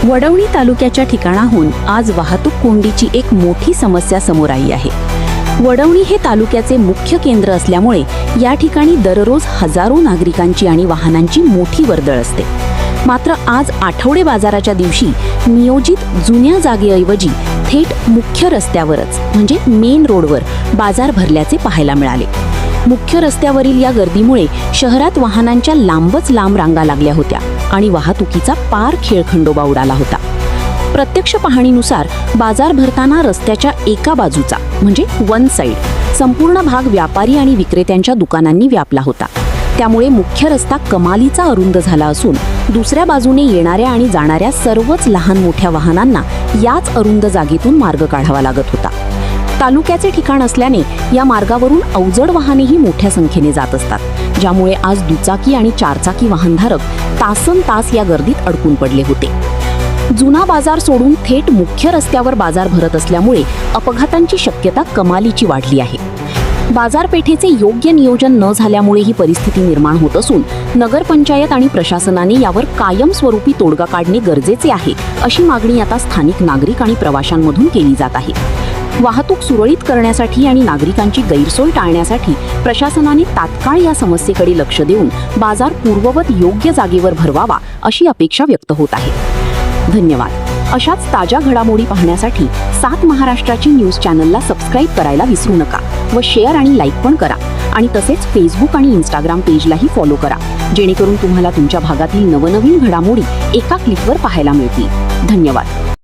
वडवणी तालुक्याच्या ठिकाणाहून आज वाहतूक कोंडीची एक मोठी समस्या समोर आली आहे. वडवणी हे तालुक्याचे मुख्य केंद्र असल्यामुळे या ठिकाणी दररोज हजारो नागरिकांची आणि वाहनांची मोठी वर्दळ असते. मात्र आज आठवडे बाजाराच्या दिवशी नियोजित जुन्या जागेऐवजी थेट मुख्य रस्त्यावरच म्हणजे मेन रोडवर बाजार भरल्याचे पाहायला मिळाले. मुख्य रस्त्यावरील या गर्दीमुळे शहरात वाहनांच्या लांबच लांब रांगा लागल्या होत्या आणि वाहतुकीचा पार खेळखंडोबा उडाला होता. प्रत्यक्ष पाहणीनुसार बाजार भरताना रस्त्याच्या एका बाजूचा म्हणजे वन साइड संपूर्ण भाग व्यापारी आणि विक्रेत्यांच्या दुकानांनी व्यापला होता. त्यामुळे मुख्य रस्ता कमालीचा अरुंद झाला असून दुसऱ्या बाजूने येणाऱ्या आणि जाणाऱ्या सर्वच लहान मोठ्या वाहनांना याच अरुंद जागेतून मार्ग काढावा लागत होता. तालुक्याचे ठिकाण असल्याने या मार्गावरून अवजड वाहनेही मोठ्या संख्येने जात असतात, ज्यामुळे आज दुचाकी आणि चारचाकी वाहनधारक तासनतास या गर्दीत अडकून पडले होते. जुना बाजार सोडून थेट मुख्य रस्त्यावर बाजार भरत असल्यामुळे अपघातांची शक्यता कमालीची वाढली आहे. बाजारपेठेचे योग्य नियोजन न झाल्यामुळे ही परिस्थिती निर्माण होत असून नगरपंचायत आणि प्रशासनाने यावर कायमस्वरूपी तोडगा काढणे गरजेचे आहे, अशी मागणी आता स्थानिक नागरिक आणि प्रवाशांमधून केली जात आहे. वाहतूक सुरळीत करण्यासाठी आणि नागरिकांची गैरसोय टाळण्यासाठी प्रशासनाने तात्काळ या समस्येकडे लक्ष देऊन बाजार पूर्ववत योग्य जागेवर भरवावा, अशी अपेक्षा व्यक्त होत आहे. धन्यवाद. अशाच ताज्या घडामोडी पाहण्यासाठी 7 महाराष्ट्राची न्यूज चॅनलला सबस्क्राईब करायला विसरू नका व शेअर आणि लाईक पण करा आणि तसेच फेसबुक आणि इंस्टाग्राम पेजलाही फॉलो करा, जेणेकरून तुम्हाला तुमच्या भागातील नवनवीन घडामोडी एका क्लिकवर पाहायला मिळतील. धन्यवाद.